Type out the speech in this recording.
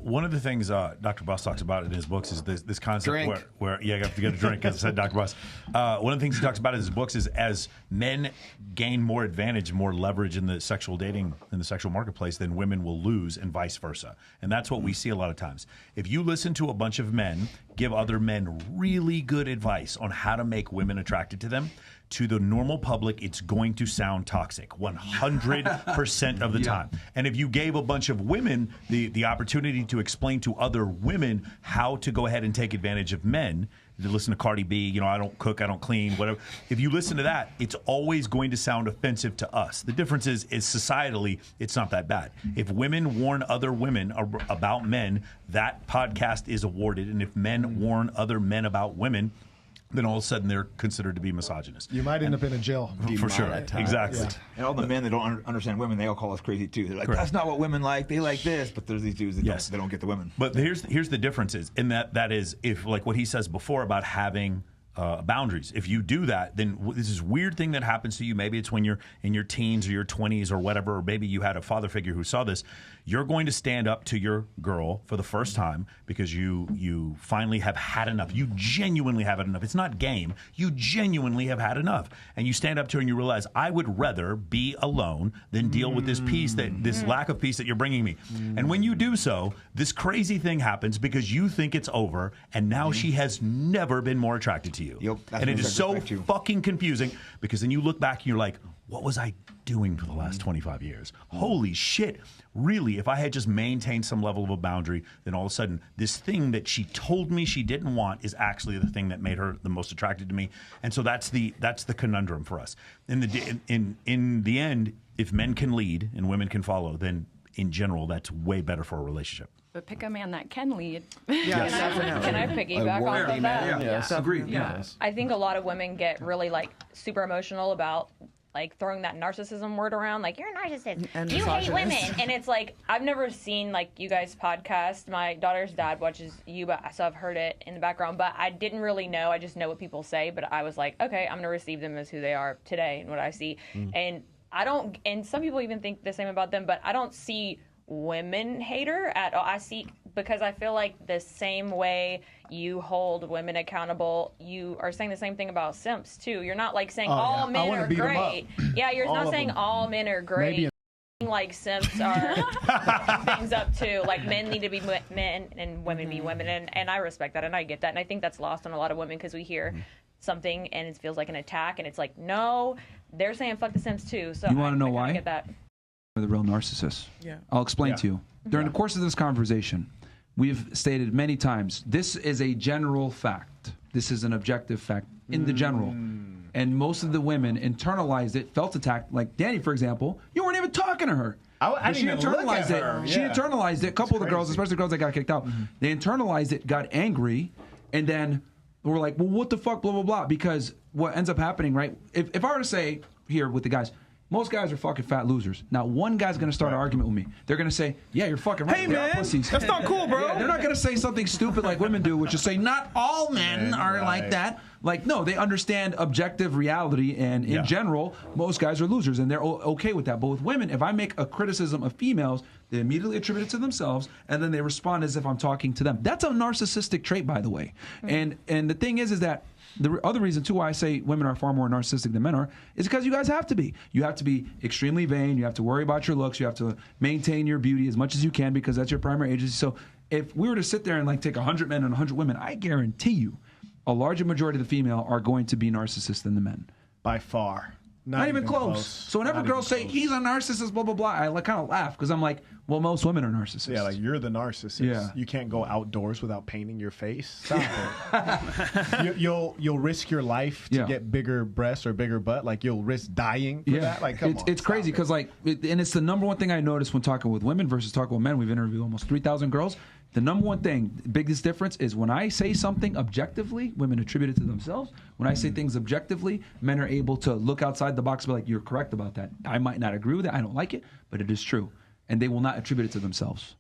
one of the things Dr. Buss talks about in his books is this concept where you have to get a drink, as I said, Dr. Buss. One of the things he talks about in his books is as men gain more advantage, more leverage in the sexual dating, in the sexual marketplace, then women will lose and vice versa. And that's what we see a lot of times. If you listen to a bunch of men give other men really good advice on how to make women attracted to them, to the normal public, it's going to sound toxic 100% of the time. And if you gave a bunch of women the opportunity to explain to other women how to go ahead and take advantage of men, to listen to Cardi B, I don't cook, I don't clean, whatever. If you listen to that, it's always going to sound offensive to us. The difference is societally, it's not that bad. If women warn other women about men, that podcast is awarded. And if men warn other men about women, then all of a sudden they're considered to be misogynist. You might end up in a jail. For sure. Exactly. Yeah. And all the men that don't understand women, they all call us crazy too. They're like, that's not what women like. They like this. But there's these dudes that they don't get the women. But here's the differences in that is, if like what he says before about having boundaries. If you do that, then this is weird thing that happens to you. Maybe it's when you're in your teens or your 20s or whatever, or maybe you had a father figure who saw this. You're going to stand up to your girl for the first time because you finally have had enough. You genuinely have had enough. It's not game. You genuinely have had enough. And you stand up to her and you realize, I would rather be alone than deal with this this lack of peace that you're bringing me. And when you do so, this crazy thing happens because you think it's over, and now she has never been more attracted to you. And it is so fucking confusing because then you look back and you're like, what was I doing for the last 25 years? Holy shit. Really, if I had just maintained some level of a boundary, then all of a sudden this thing that she told me she didn't want is actually the thing that made her the most attracted to me. And so that's the conundrum for us. In the end, if men can lead and women can follow, then in general, that's way better for a relationship. But pick a man that can lead. Yes. Can I piggyback off of that? Yes. Agreed. Yeah. I think a lot of women get really super emotional about throwing that narcissism word around, you're a narcissist, and you hate women, and it's I've never seen you guys' podcast. My daughter's dad watches you, so I've heard it in the background, but I didn't really know. I just know what people say, but I was like, okay, I'm gonna receive them as who they are today and what I see, and I don't. And some people even think the same about them, but I don't see women hater at all. I see, because I feel like the same way you hold women accountable, you are saying the same thing about simps too. You're not saying all men are great. Yeah, you're not saying all men are great. Maybe simps are things up too. Men need to be men and women be women, and I respect that and I get that, and I think that's lost on a lot of women because we hear something and it feels like an attack, and it's no, they're saying fuck the simps too. So you want to know why? I get that. The real narcissist. Yeah. I'll explain to you. During the course of this conversation, we've stated many times, this is a general fact. This is an objective fact in the general. And most of the women internalized it, felt attacked. Like Danny, for example, you weren't even talking to her. She internalized it. Yeah. She internalized it. A couple of the girls, especially the girls that got kicked out, they internalized it, got angry, and then were like, well, what the fuck, blah, blah, blah. Because what ends up happening, right? If I were to say here with the guys, most guys are fucking fat losers. Now, one guy's going to start an argument with me. They're going to say, yeah, you're fucking right. Hey, man, pussies. That's not cool, bro. Yeah, they're not going to say something stupid like women do, which is say, not all men are like that. No, they understand objective reality, and in general, most guys are losers, and they're okay with that. But with women, if I make a criticism of females, they immediately attribute it to themselves, and then they respond as if I'm talking to them. That's a narcissistic trait, by the way. And the thing is that the other reason, too, why I say women are far more narcissistic than men are is because you guys have to be. You have to be extremely vain. You have to worry about your looks. You have to maintain your beauty as much as you can because that's your primary agency. So if we were to sit there and take 100 men and 100 women, I guarantee you a larger majority of the female are going to be narcissists than the men. By far. Not even close. So whenever girls say, he's a narcissist, blah, blah, blah, I kind of laugh because I'm like, well, most women are narcissists. Yeah, you're the narcissist. Yeah. You can't go outdoors without painting your face. Stop it. You'll risk your life to get bigger breasts or bigger butt. You'll risk dying for that. Come on. It's crazy because, and it's the number one thing I notice when talking with women versus talking with men. We've interviewed almost 3,000 girls. The number one thing, biggest difference is when I say something objectively, women attribute it to themselves. When I say things objectively, men are able to look outside the box and be like, you're correct about that. I might not agree with it. I don't like it, but it is true. And they will not attribute it to themselves.